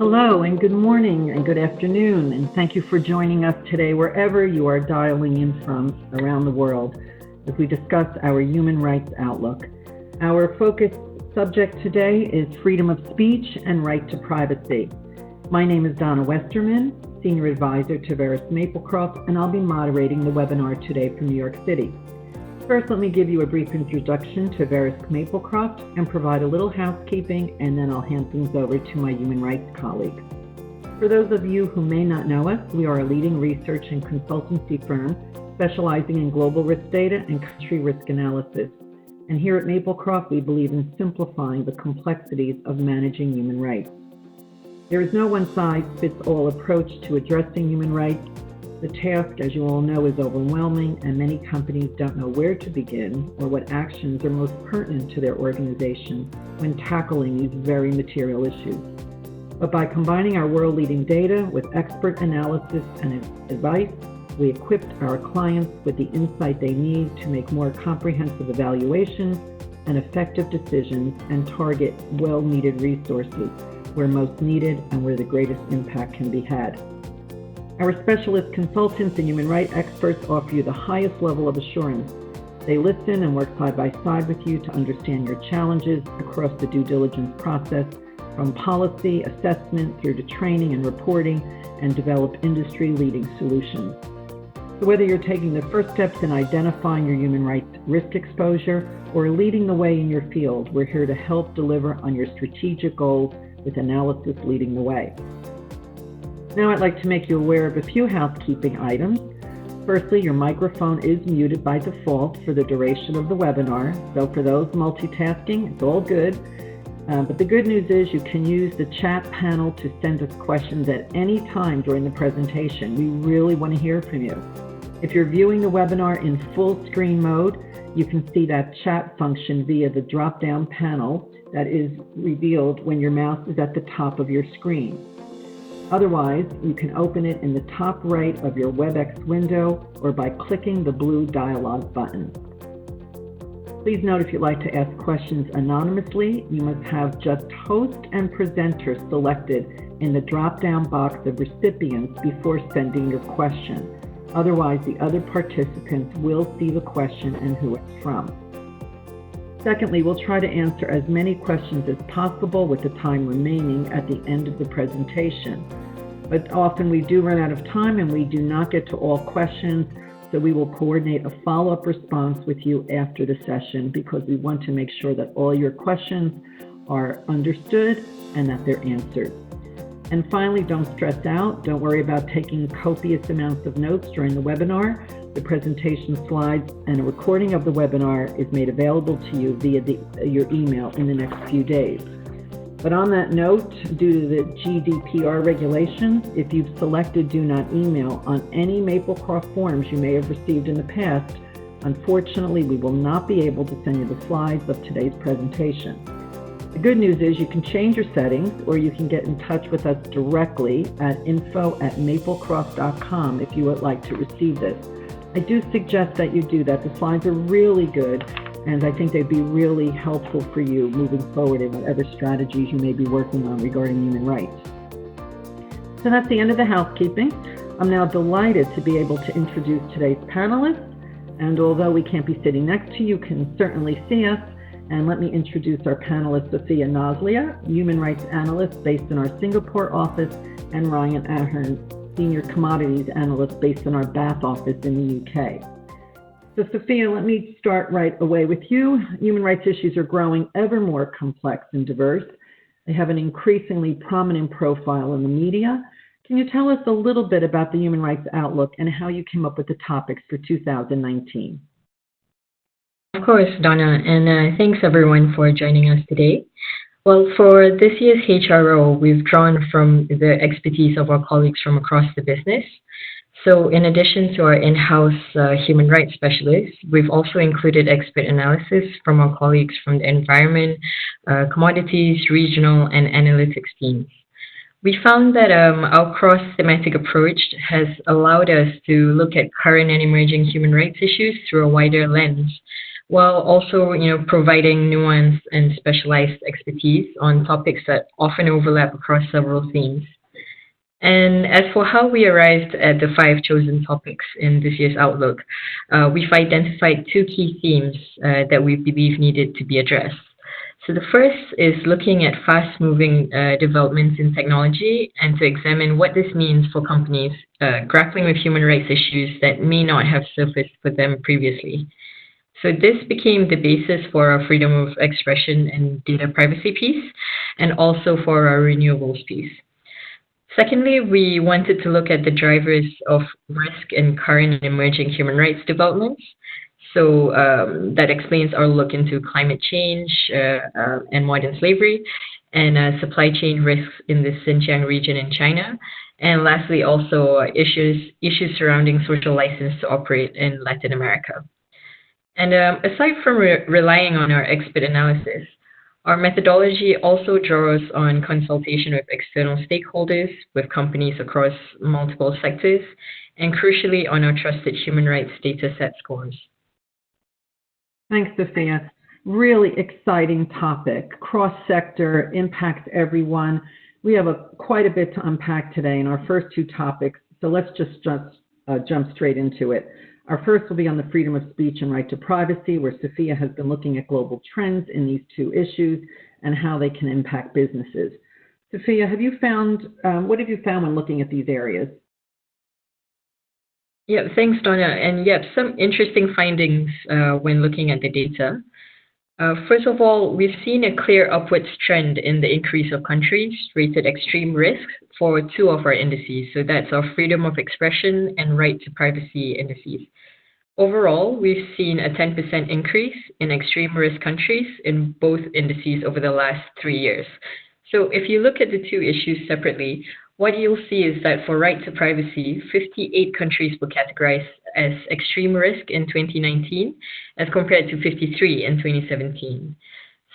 Hello and good morning and good afternoon, and thank you for joining us today wherever you are dialing in from around the world as we discuss our human rights outlook. Our focus subject today is freedom of speech and right to privacy. My name is Donna Westerman, Senior Advisor to Verisk Maplecroft, and I'll be moderating the webinar today from New York City. First, let me give you a brief introduction to Verisk Maplecroft and provide a little housekeeping, and then I'll hand things over to my human rights colleagues. For those of you who may not know us, we are a leading research and consultancy firm specializing in global risk data and country risk analysis. And here at Maplecroft, we believe in simplifying the complexities of managing human rights. There is no one-size-fits-all approach to addressing human rights. The task, as you all know, is overwhelming, and many companies don't know where to begin or what actions are most pertinent to their organization when tackling these very material issues. But by combining our world-leading data with expert analysis and advice, we equipped our clients with the insight they need to make more comprehensive evaluations and effective decisions and target well-needed resources where most needed and where the greatest impact can be had. Our specialist consultants and human rights experts offer you the highest level of assurance. They listen and work side by side with you to understand your challenges across the due diligence process, from policy, assessment, through to training and reporting, and develop industry-leading solutions. So whether you're taking the first steps in identifying your human rights risk exposure or leading the way in your field, we're here to help deliver on your strategic goals with analysis leading the way. Now I'd like to make you aware of a few housekeeping items. Firstly, your microphone is muted by default for the duration of the webinar. So for those multitasking, it's all good. But the good news is you can use the chat panel to send us questions at any time during the presentation. We really want to hear from you. If you're viewing the webinar in full screen mode, you can see that chat function via the drop-down panel that is revealed when your mouse is at the top of your screen. Otherwise, you can open it in the top right of your WebEx window or by clicking the blue dialog button. Please note, if you'd like to ask questions anonymously, you must have just host and presenter selected in the drop-down box of recipients before sending your question. Otherwise, the other participants will see the question and who it's from. Secondly, we'll try to answer as many questions as possible with the time remaining at the end of the presentation. But often we do run out of time and we do not get to all questions, so we will coordinate a follow-up response with you after the session because we want to make sure that all your questions are understood and that they're answered. And finally, don't stress out. Don't worry about taking copious amounts of notes during the webinar. The presentation slides and a recording of the webinar is made available to you via your email in the next few days. But on that note, due to the GDPR regulations, if you've selected Do Not Email on any Maplecroft forms you may have received in the past, unfortunately, we will not be able to send you the slides of today's presentation. The good news is you can change your settings, or you can get in touch with us directly at info@maplecroft.com if you would like to receive this. I do suggest that you do that. The slides are really good, and I think they'd be really helpful for you moving forward in whatever strategies you may be working on regarding human rights. So that's the end of the housekeeping. I'm now delighted to be able to introduce today's panelists, and although we can't be sitting next to you, you can certainly see us. And let me introduce our panelist, Sophia Naslia, Human Rights Analyst based in our Singapore office, and Ryan Ahern, Senior Commodities Analyst based in our Bath office in the UK. So Sophia, let me start right away with you. Human rights issues are growing ever more complex and diverse. They have an increasingly prominent profile in the media. Can you tell us a little bit about the human rights outlook and how you came up with the topics for 2019? Of course, Donna, and thanks everyone for joining us today. Well, for this year's HRO, we've drawn from the expertise of our colleagues from across the business. So in addition to our in-house human rights specialists, we've also included expert analysis from our colleagues from the environment, commodities, regional, and analytics teams. We found that our cross-thematic approach has allowed us to look at current and emerging human rights issues through a wider lens, while also, providing nuance and specialized expertise on topics that often overlap across several themes. And as for how we arrived at the five chosen topics in this year's Outlook, we've identified two key themes that we believe needed to be addressed. So the first is looking at fast-moving developments in technology and to examine what this means for companies grappling with human rights issues that may not have surfaced for them previously. So this became the basis for our freedom of expression and data privacy piece, and also for our renewables piece. Secondly, we wanted to look at the drivers of risk in current and emerging human rights developments. So that explains our look into climate change and modern slavery, and supply chain risks in the Xinjiang region in China. And lastly, also issues surrounding social license to operate in Latin America. And aside from relying on our expert analysis, our methodology also draws on consultation with external stakeholders, with companies across multiple sectors, and crucially on our trusted human rights data set scores. Thanks, Sophia. Really exciting topic. Cross-sector, impacts everyone. We have quite a bit to unpack today in our first two topics, so let's just jump straight into it. Our first will be on the freedom of speech and right to privacy, where Sophia has been looking at global trends in these two issues and how they can impact businesses. Sophia, what have you found when looking at these areas? Yeah, thanks, Donna. And yeah, some interesting findings when looking at the data. First of all, we've seen a clear upwards trend in the increase of countries rated extreme risk for two of our indices. So that's our freedom of expression and right to privacy indices. Overall, we've seen a 10% increase in extreme risk countries in both indices over the last 3 years. So if you look at the two issues separately, what you'll see is that for right to privacy, 58 countries were categorized as extreme risk in 2019 as compared to 53 in 2017.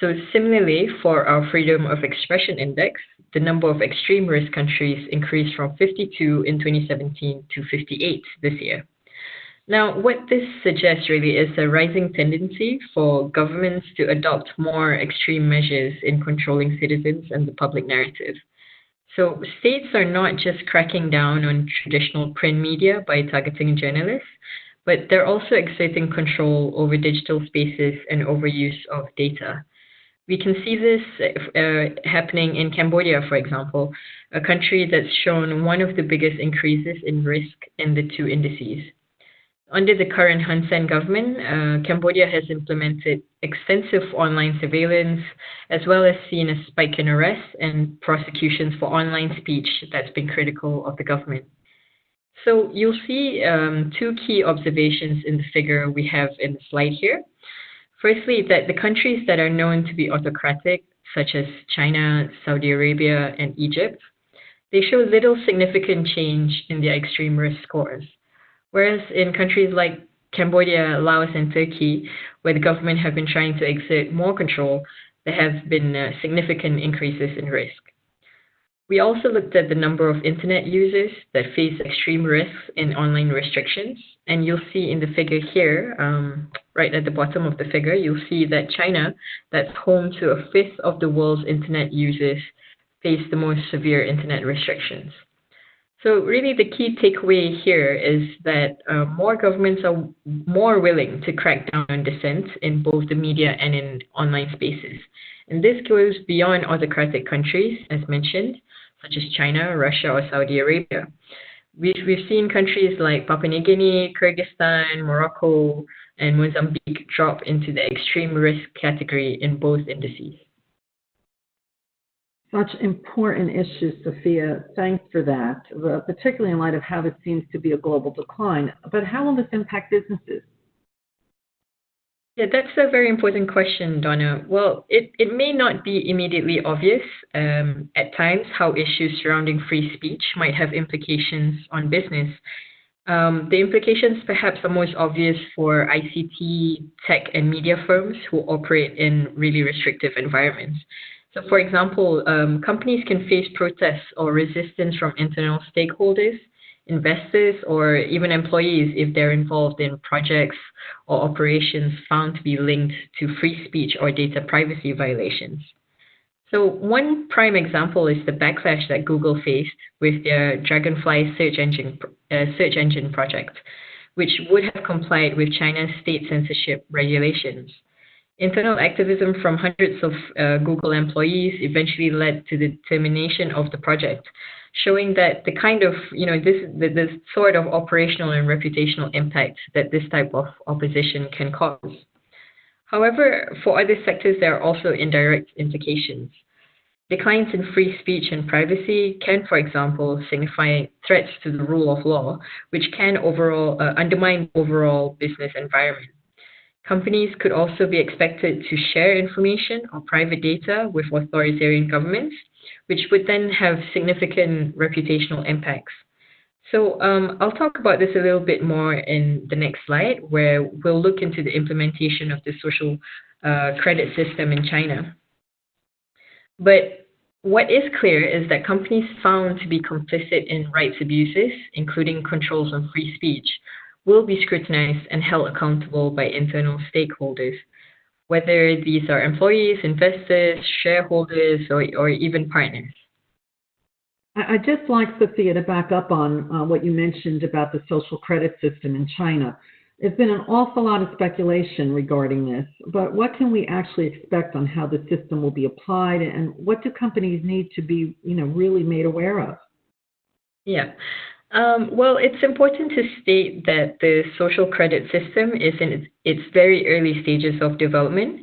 So similarly, for our freedom of expression index, the number of extreme risk countries increased from 52 in 2017 to 58 this year. Now, what this suggests really is a rising tendency for governments to adopt more extreme measures in controlling citizens and the public narrative. So states are not just cracking down on traditional print media by targeting journalists, but they're also exerting control over digital spaces and overuse of data. We can see this happening in Cambodia, for example, a country that's shown one of the biggest increases in risk in the two indices. Under the current Hun Sen government, Cambodia has implemented extensive online surveillance, as well as seen a spike in arrests and prosecutions for online speech that's been critical of the government. So you'll see two key observations in the figure we have in the slide here. Firstly, that the countries that are known to be autocratic, such as China, Saudi Arabia, and Egypt, they show little significant change in their extreme risk scores. Whereas in countries like Cambodia, Laos, and Turkey, where the government have been trying to exert more control, there have been significant increases in risk. We also looked at the number of internet users that face extreme risks in online restrictions. And you'll see in the figure here, right at the bottom of the figure, you'll see that China, that's home to a fifth of the world's internet users, face the most severe internet restrictions. So really the key takeaway here is that more governments are more willing to crack down on dissent in both the media and in online spaces. And this goes beyond autocratic countries, as mentioned, such as China, Russia, or Saudi Arabia. We've seen countries like Papua New Guinea, Kyrgyzstan, Morocco, and Mozambique drop into the extreme risk category in both indices. Such important issues, Sophia. Thanks for that, particularly in light of how this seems to be a global decline. But how will this impact businesses? Yeah, that's a very important question, Donna. Well, it may not be immediately obvious at times how issues surrounding free speech might have implications on business. The implications perhaps are most obvious for ICT, tech, and media firms who operate in really restrictive environments. So, for example, companies can face protests or resistance from internal stakeholders investors, or even employees if they're involved in projects or operations found to be linked to free speech or data privacy violations. So one prime example is the backlash that Google faced with their Dragonfly search engine project, which would have complied with China's state censorship regulations. Internal activism from hundreds of Google employees eventually led to the termination of the project, showing that the kind of, this sort of operational and reputational impact that this type of opposition can cause. However, for other sectors, there are also indirect implications. Declines in free speech and privacy can, for example, signify threats to the rule of law, which can undermine overall business environment. Companies could also be expected to share information or private data with authoritarian governments, which would then have significant reputational impacts. So I'll talk about this a little bit more in the next slide, where we'll look into the implementation of the social credit system in China. But what is clear is that companies found to be complicit in rights abuses, including controls on free speech, will be scrutinized and held accountable by internal stakeholders, whether these are employees, investors, shareholders, or even partners. I'd just like, Sophia, to back up on what you mentioned about the social credit system in China. There's been an awful lot of speculation regarding this, but what can we actually expect on how the system will be applied, and what do companies need to be, really made aware of? Yeah. Well, it's important to state that the social credit system is in its very early stages of development,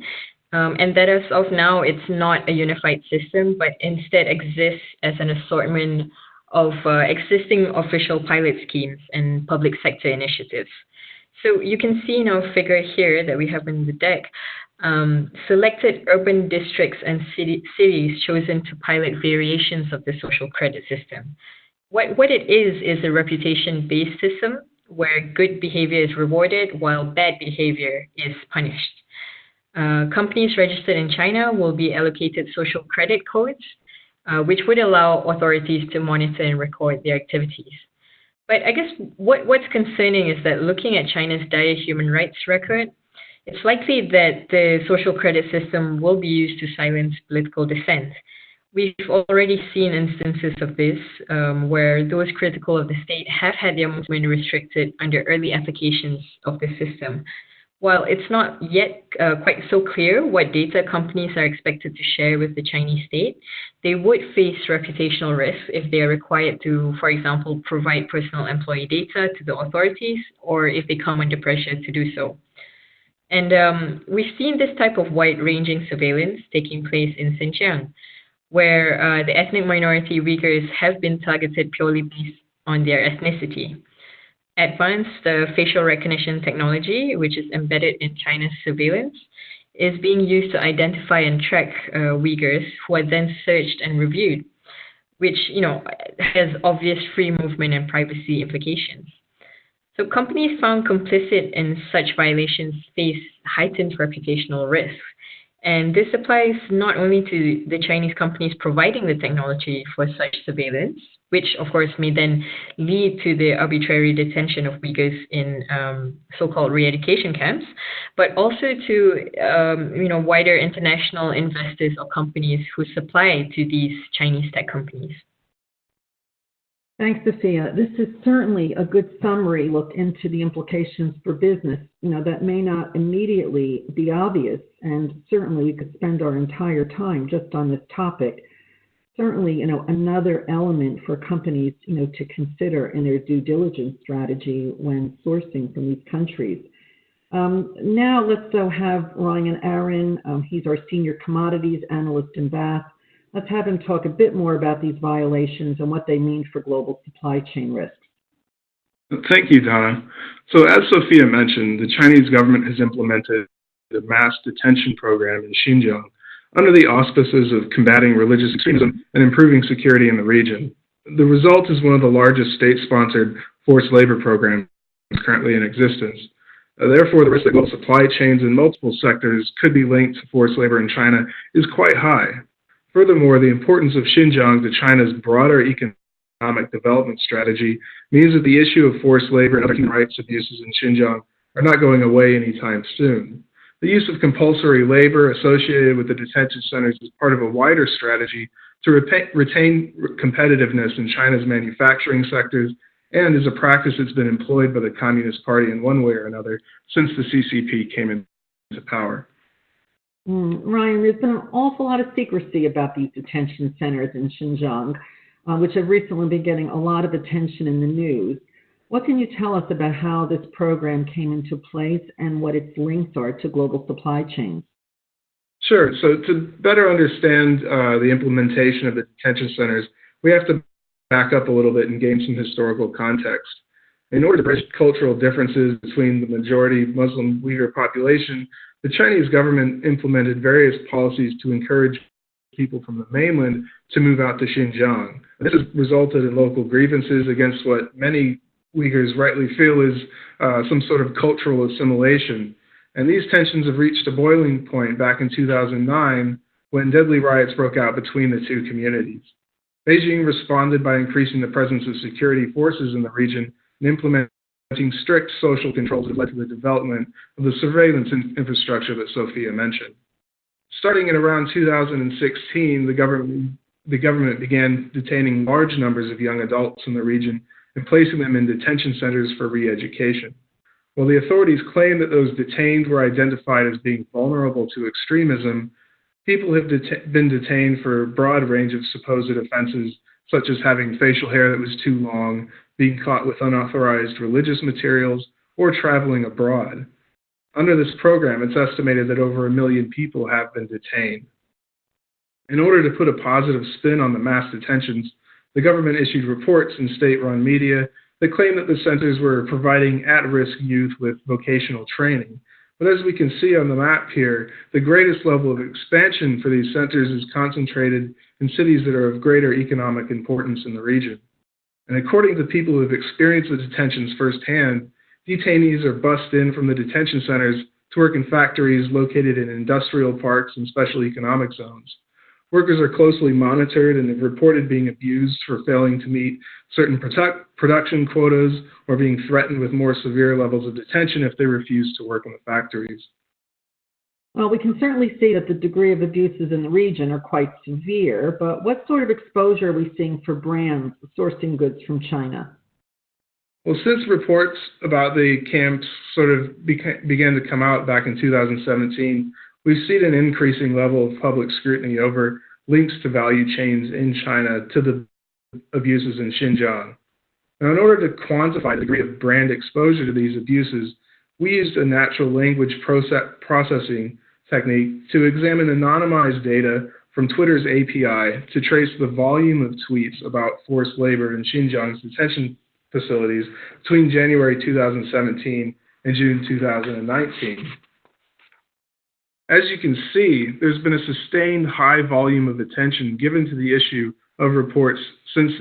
and that as of now, it's not a unified system, but instead exists as an assortment of existing official pilot schemes and public sector initiatives. So you can see in our figure here that we have in the deck, selected urban districts and cities chosen to pilot variations of the social credit system. What it is a reputation-based system where good behavior is rewarded while bad behavior is punished. Companies registered in China will be allocated social credit codes, which would allow authorities to monitor and record their activities. But I guess what's concerning is that looking at China's dire human rights record, it's likely that the social credit system will be used to silence political dissent. We've already seen instances of this where those critical of the state have had their movement restricted under early applications of the system. While it's not yet quite so clear what data companies are expected to share with the Chinese state, they would face reputational risks if they are required to, for example, provide personal employee data to the authorities, or if they come under pressure to do so. And we've seen this type of wide-ranging surveillance taking place in Xinjiang, where the ethnic minority Uyghurs have been targeted purely based on their ethnicity. Advanced facial recognition technology, which is embedded in China's surveillance, is being used to identify and track Uyghurs who are then searched and reviewed, which has obvious free movement and privacy implications. So companies found complicit in such violations face heightened reputational risks. And this applies not only to the Chinese companies providing the technology for such surveillance, which of course may then lead to the arbitrary detention of Uyghurs in so-called re-education camps, but also to wider international investors or companies who supply to these Chinese tech companies. Thanks, Sophia. This is certainly a good summary look into the implications for business, that may not immediately be obvious, and certainly we could spend our entire time just on this topic. Certainly, another element for companies, to consider in their due diligence strategy when sourcing from these countries. Now let's have Ryan Aaron. He's our senior commodities analyst in Bath. Let's have him talk a bit more about these violations and what they mean for global supply chain risks. Thank you, Donna. So as Sophia mentioned, the Chinese government has implemented a mass detention program in Xinjiang under the auspices of combating religious extremism and improving security in the region. The result is one of the largest state-sponsored forced labor programs currently in existence. Therefore, the risk that global supply chains in multiple sectors could be linked to forced labor in China is quite high. Furthermore, the importance of Xinjiang to China's broader economic economic development strategy means that the issue of forced labor and other human rights abuses in Xinjiang are not going away anytime soon. The use of compulsory labor associated with the detention centers is part of a wider strategy to retain competitiveness in China's manufacturing sectors and is a practice that's been employed by the Communist Party in one way or another since the CCP came into power. Ryan, there's been an awful lot of secrecy about these detention centers in Xinjiang, which have recently been getting a lot of attention in the news. What can you tell us about how this program came into place and what its links are to global supply chains? Sure. So to better understand the implementation of the detention centers, we have to back up a little bit and gain some historical context. In order to bridge cultural differences between the majority Muslim Uyghur population, the Chinese government implemented various policies to encourage people from the mainland to move out to Xinjiang. This has resulted in local grievances against what many Uyghurs rightly feel is some sort of cultural assimilation. And these tensions have reached a boiling point back in 2009 when deadly riots broke out between the two communities. Beijing responded by increasing the presence of security forces in the region and implementing strict social controls that led to the development of the surveillance infrastructure that Sophia mentioned. Starting in around 2016, the government began detaining large numbers of young adults in the region and placing them in detention centers for re-education. While the authorities claim that those detained were identified as being vulnerable to extremism, people have been detained for a broad range of supposed offenses, such as having facial hair that was too long, being caught with unauthorized religious materials, or traveling abroad. Under this program, it's estimated that over 1 million people have been detained. In order to put a positive spin on the mass detentions, the government issued reports in state-run media that claim that the centers were providing at-risk youth with vocational training. But as we can see on the map here, the greatest level of expansion for these centers is concentrated in cities that are of greater economic importance in the region. And according to people who have experienced the detentions firsthand, detainees are bussed in from the detention centers to work in factories located in industrial parks and special economic zones. Workers are closely monitored and have reported being abused for failing to meet certain production quotas or being threatened with more severe levels of detention if they refuse to work in the factories. Well, we can certainly see that the degree of abuses in the region are quite severe, but what sort of exposure are we seeing for brands sourcing goods from China? Well, since reports about the camps sort of began to come out back in 2017, we've seen an increasing level of public scrutiny over links to value chains in China to the abuses in Xinjiang. Now, in order to quantify the degree of brand exposure to these abuses, we used a natural language processing technique to examine anonymized data from Twitter's API to trace the volume of tweets about forced labor in Xinjiang's detention facilities between January 2017 and June 2019. As you can see, there's been a sustained high volume of attention given to the issue of reports since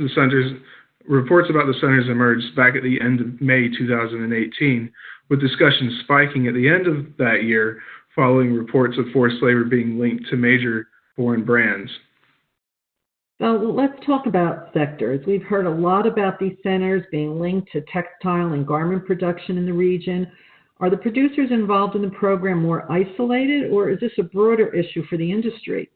reports about the centers emerged back at the end of May 2018, with discussions spiking at the end of that year following reports of forced labor being linked to major foreign brands. So let's talk about sectors. We've heard a lot about these centers being linked to textile and garment production in the region. Are the producers involved in the program more isolated, or is this a broader issue for the industry?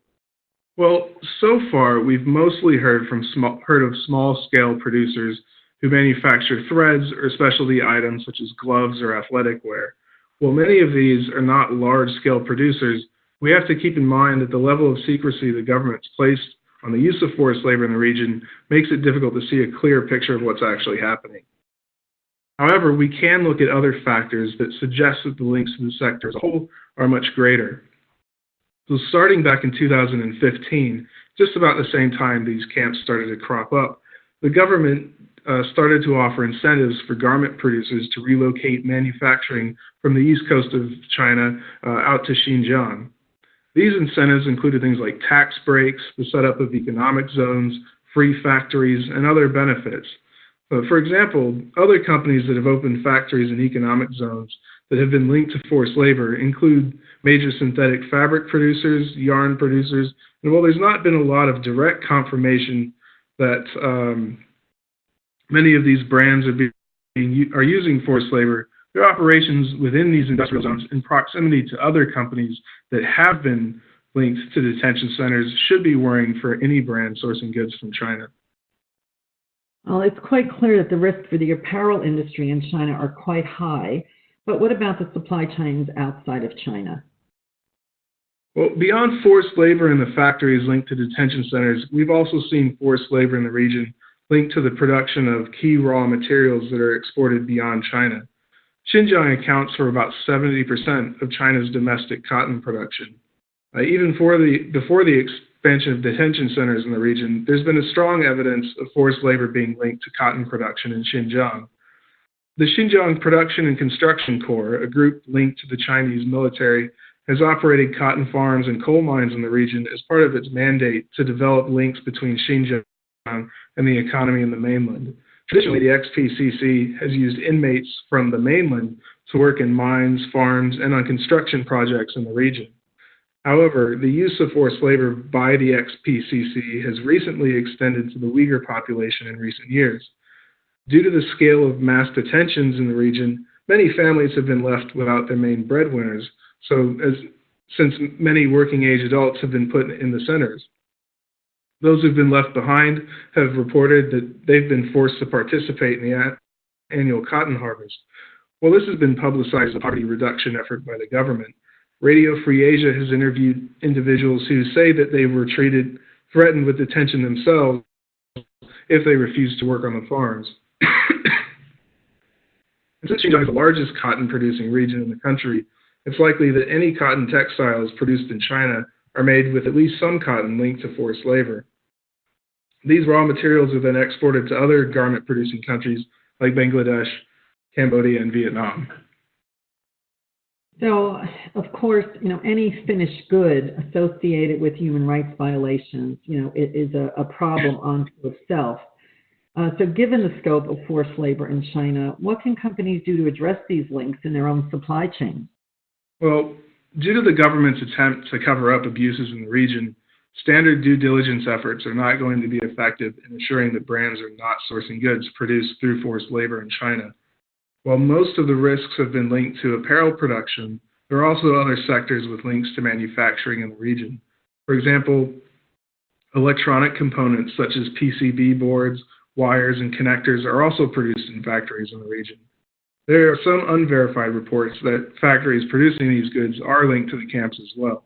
Well, so far, we've mostly heard of small-scale producers who manufacture threads or specialty items such as gloves or athletic wear. While many of these are not large-scale producers, we have to keep in mind that the level of secrecy the government's placed on the use of forced labor in the region makes it difficult to see a clear picture of what's actually happening. However, we can look at other factors that suggest that the links to the sector as a whole are much greater. So starting back in 2015, just about the same time these camps started to crop up, the government started to offer incentives for garment producers to relocate manufacturing from the east coast of China out to Xinjiang. These incentives included things like tax breaks, the setup of economic zones, free factories, and other benefits. For example, other companies that have opened factories in economic zones that have been linked to forced labor include major synthetic fabric producers, yarn producers, and while there's not been a lot of direct confirmation that Many of these brands are using forced labor. Their operations within these industrial zones in proximity to other companies that have been linked to detention centers should be worrying for any brand sourcing goods from China. Well, it's quite clear that the risks for the apparel industry in China are quite high, but what about the supply chains outside of China? Well, beyond forced labor in the factories linked to detention centers, we've also seen forced labor in the region linked to the production of key raw materials that are exported beyond China. Xinjiang accounts for about 70% of China's domestic cotton production. Even before the expansion of detention centers in the region, there's been a strong evidence of forced labor being linked to cotton production in Xinjiang. The Xinjiang Production and Construction Corps, a group linked to the Chinese military, has operated cotton farms and coal mines in the region as part of its mandate to develop links between Xinjiang and the economy in the mainland. Traditionally, the XPCC has used inmates from the mainland to work in mines, farms, and on construction projects in the region. However, the use of forced labor by the XPCC has recently extended to the Uyghur population in recent years. Due to the scale of mass detentions in the region, many families have been left without their main breadwinners, since many working-age adults have been put in the centers. Those who've been left behind have reported that they've been forced to participate in the annual cotton harvest. While this has been publicized as a poverty reduction effort by the government, Radio Free Asia has interviewed individuals who say that they were threatened with detention themselves if they refused to work on the farms. And since Xinjiang is the largest cotton-producing region in the country, it's likely that any cotton textiles produced in China are made with at least some cotton linked to forced labor. These raw materials are then exported to other garment-producing countries like Bangladesh, Cambodia, and Vietnam. So, of course, any finished good associated with human rights violations, it is a problem unto itself. So given the scope of forced labor in China, what can companies do to address these links in their own supply chain? Well, due to the government's attempt to cover up abuses in the region, standard due diligence efforts are not going to be effective in ensuring that brands are not sourcing goods produced through forced labor in China. While most of the risks have been linked to apparel production, there are also other sectors with links to manufacturing in the region. For example, electronic components such as PCB boards, wires, and connectors are also produced in factories in the region. There are some unverified reports that factories producing these goods are linked to the camps as well.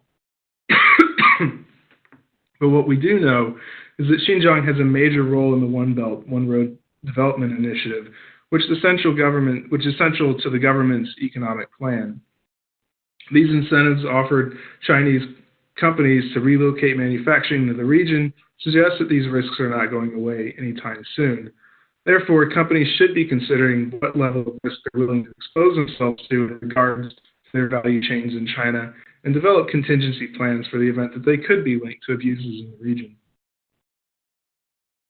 But what we do know is that Xinjiang has a major role in the One Belt, One Road development initiative, which is central to the government's economic plan. These incentives offered Chinese companies to relocate manufacturing to the region suggest that these risks are not going away anytime soon. Therefore, companies should be considering what level of risk they're willing to expose themselves to in regards to their value chains in China and develop contingency plans for the event that they could be linked to abuses in the region.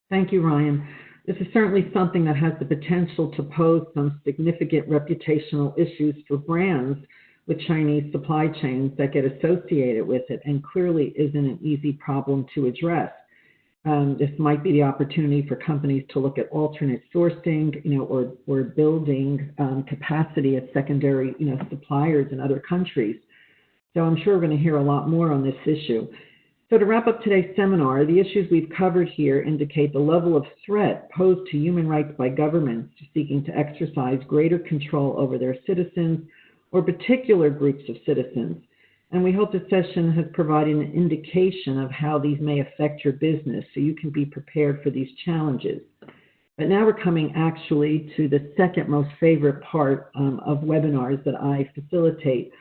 Thank you, Ryan. This is certainly something that has the potential to pose some significant reputational issues for brands with Chinese supply chains that get associated with it, and clearly isn't an easy problem to address. This might be the opportunity for companies to look at alternate sourcing, or building capacity at secondary, suppliers in other countries. So I'm sure we're going to hear a lot more on this issue. So to wrap up today's seminar, the issues we've covered here indicate the level of threat posed to human rights by governments seeking to exercise greater control over their citizens or particular groups of citizens. And we hope this session has provided an indication of how these may affect your business so you can be prepared for these challenges. But now we're coming actually to the second most favorite part of webinars that I facilitate.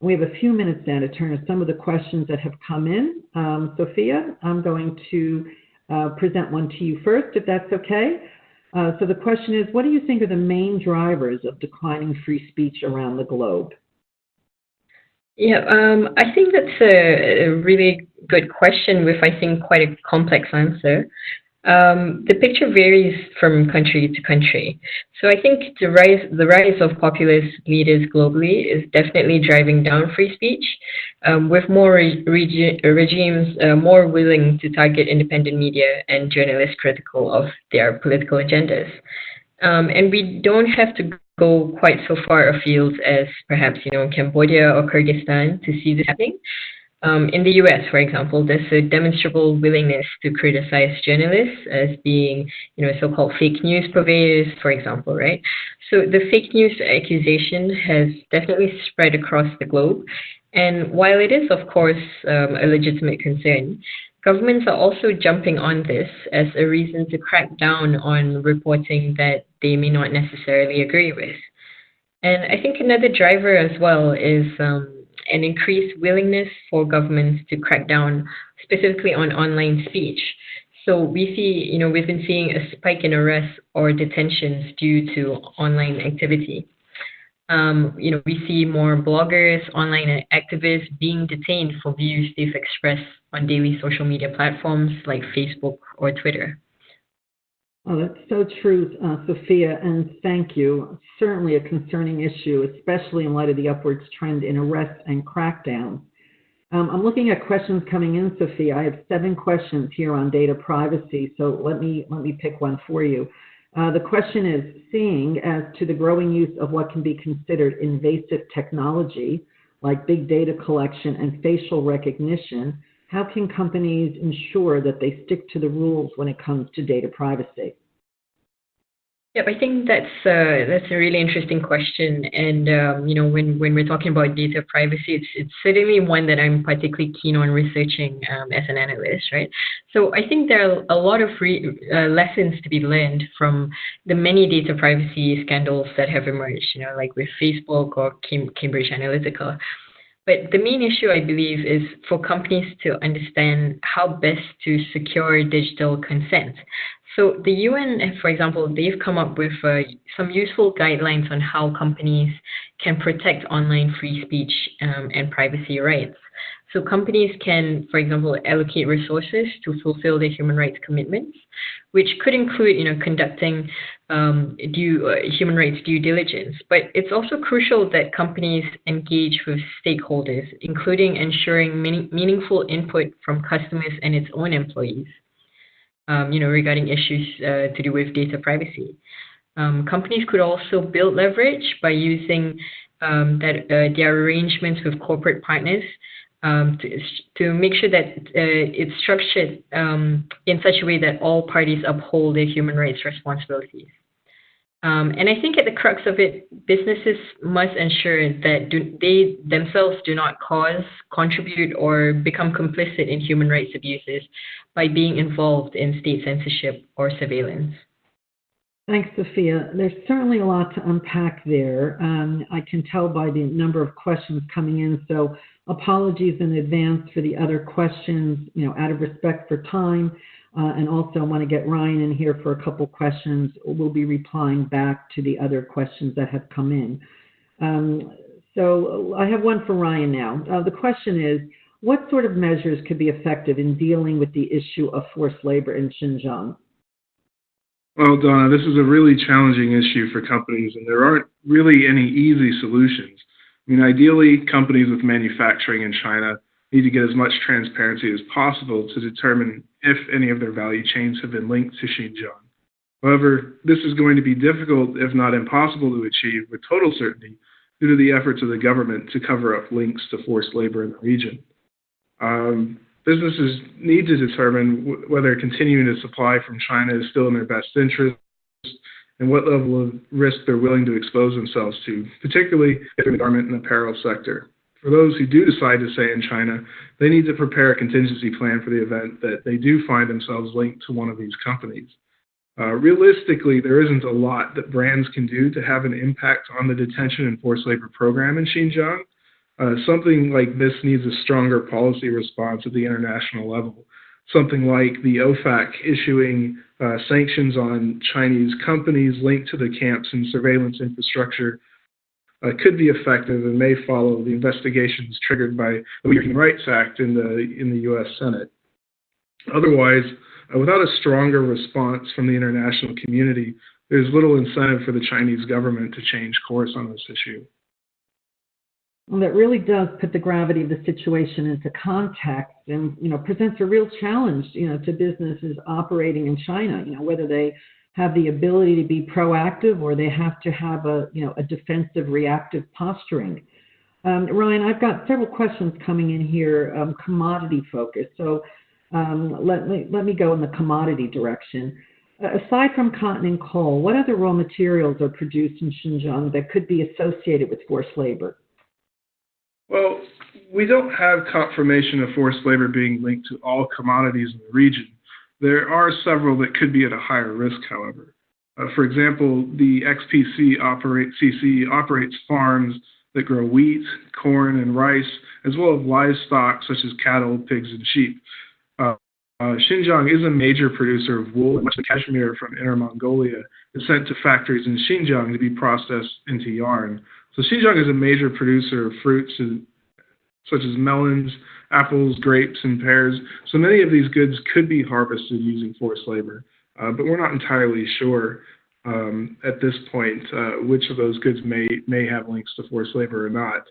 We have a few minutes now to turn to some of the questions that have come in. Sophia, I'm going to present one to you first, if that's okay. So the question is, what do you think are the main drivers of declining free speech around the globe? Yeah, I think that's a really good question with, I think, quite a complex answer. The picture varies from country to country. So I think the rise of populist leaders globally is definitely driving down free speech, with more regimes more willing to target independent media and journalists critical of their political agendas. And we don't have to go quite so far afield as perhaps Cambodia or Kyrgyzstan to see this happening. In the US, for example, there's a demonstrable willingness to criticize journalists as being, so-called fake news purveyors, for example, right? So the fake news accusation has definitely spread across the globe. And while it is, of course, a legitimate concern, governments are also jumping on this as a reason to crack down on reporting that they may not necessarily agree with. And I think another driver as well is an increased willingness for governments to crack down specifically on online speech. So we've been seeing a spike in arrests or detentions due to online activity. We see more bloggers, online activists being detained for views they've expressed on daily social media platforms like Facebook or Twitter. Oh, that's so true, Sophia, and thank you. Certainly a concerning issue, especially in light of the upwards trend in arrests and crackdowns. I'm looking at questions coming in, Sophia. I have 7 questions here on data privacy, so let me pick one for you. The question is, seeing as to the growing use of what can be considered invasive technology, like big data collection and facial recognition, how can companies ensure that they stick to the rules when it comes to data privacy? Yep, I think that's a really interesting question, and when we're talking about data privacy, it's certainly one that I'm particularly keen on researching as an analyst, right? So I think there are a lot of lessons to be learned from the many data privacy scandals that have emerged, like with Facebook or Cambridge Analytica. But the main issue, I believe, is for companies to understand how best to secure digital consent. So the UN, for example, they've come up with some useful guidelines on how companies can protect online free speech and privacy rights. So companies can, for example, allocate resources to fulfill their human rights commitments, which could include, conducting human rights due diligence. But it's also crucial that companies engage with stakeholders, including ensuring meaningful input from customers and its own employees, regarding issues to do with data privacy. Companies could also build leverage by using their arrangements with corporate partners to make sure that it's structured in such a way that all parties uphold their human rights responsibilities. And I think at the crux of it, businesses must ensure that they themselves do not cause, contribute, or become complicit in human rights abuses by being involved in state censorship or surveillance. Thanks, Sophia. There's certainly a lot to unpack there. I can tell by the number of questions coming in, so apologies in advance for the other questions, out of respect for time. And also I want to get Ryan in here for a couple questions. We'll be replying back to the other questions that have come in. So I have one for Ryan now. The question is, what sort of measures could be effective in dealing with the issue of forced labor in Xinjiang? Well, Donna, this is a really challenging issue for companies, and there aren't really any easy solutions. Ideally, companies with manufacturing in China need to get as much transparency as possible to determine if any of their value chains have been linked to Xinjiang. However, this is going to be difficult, if not impossible, to achieve with total certainty due to the efforts of the government to cover up links to forced labor in the region. Businesses need to determine whether continuing to supply from China is still in their best interest and what level of risk they're willing to expose themselves to, particularly in the garment and apparel sector. For those who do decide to stay in China, they need to prepare a contingency plan for the event that they do find themselves linked to one of these companies. Realistically, there isn't a lot that brands can do to have an impact on the detention and forced labor program in Xinjiang. Something like this needs a stronger policy response at the international level. Something like the OFAC issuing sanctions on Chinese companies linked to the camps and surveillance infrastructure could be effective and may follow the investigations triggered by the Human Rights Act in the U.S. Senate. Otherwise, Without a stronger response from the international community, there's little incentive for the Chinese government to change course on this issue. Well, that really does put the gravity of the situation into context and, presents a real challenge, to businesses operating in China, whether they have the ability to be proactive or they have to have a defensive, reactive posturing. Ryan, I've got several questions coming in here, commodity focused. So let me go in the commodity direction. Aside from cotton and coal, what other raw materials are produced in Xinjiang that could be associated with forced labor? Well, we don't have confirmation of forced labor being linked to all commodities in the region. There are several that could be at a higher risk, however. For example, the XPC operates farms that grow wheat, corn, and rice, as well as livestock such as cattle, pigs, and sheep. Xinjiang is a major producer of wool, and much of the cashmere from Inner Mongolia is sent to factories in Xinjiang to be processed into yarn. So Xinjiang is a major producer of fruits such as melons, apples, grapes, and pears. So many of these goods could be harvested using forced labor, but we're not entirely sure at this point which of those goods may have links to forced labor or not.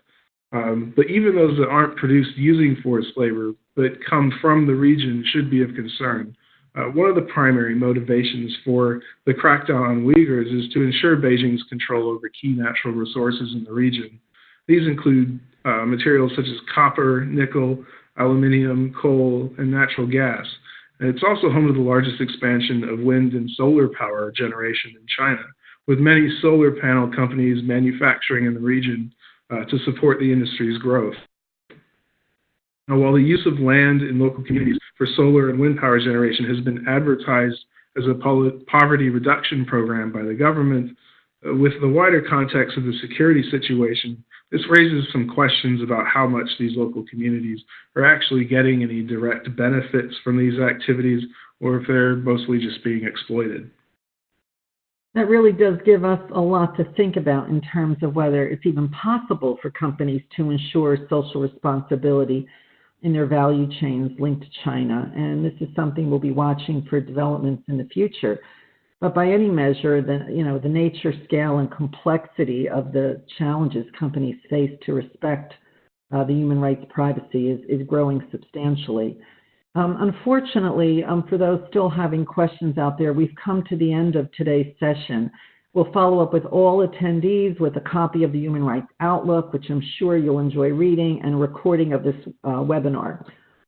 But even those that aren't produced using forced labor but come from the region should be of concern. One of the primary motivations for the crackdown on Uyghurs is to ensure Beijing's control over key natural resources in the region. These include materials such as copper, nickel, aluminum, coal, and natural gas. And it's also home to the largest expansion of wind and solar power generation in China, with many solar panel companies manufacturing in the region to support the industry's growth. Now, while the use of land in local communities for solar and wind power generation has been advertised as a poverty reduction program by the government, with the wider context of the security situation, this raises some questions about how much these local communities are actually getting any direct benefits from these activities, or if they're mostly just being exploited. That really does give us a lot to think about in terms of whether it's even possible for companies to ensure social responsibility in their value chains linked to China. And this is something we'll be watching for developments in the future. But by any measure, the nature, scale, and complexity of the challenges companies face to respect the human rights privacy is growing substantially. Unfortunately, for those still having questions out there, we've come to the end of today's session. We'll follow up with all attendees with a copy of the Human Rights Outlook, which I'm sure you'll enjoy reading, and a recording of this webinar.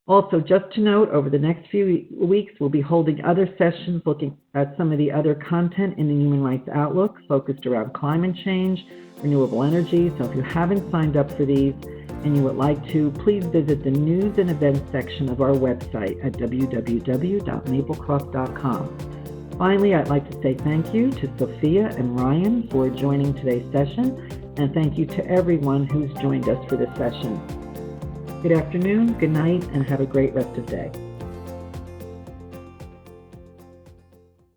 Also, just to note, over the next few weeks, we'll be holding other sessions looking at some of the other content in the Human Rights Outlook focused around climate change, renewable energy. So if you haven't signed up for these and you would like to, please visit the News and Events section of our website at www.maplecroft.com. Finally, I'd like to say thank you to Sophia and Ryan for joining today's session, and thank you to everyone who's joined us for this session. Good afternoon, good night, and have a great rest of the day.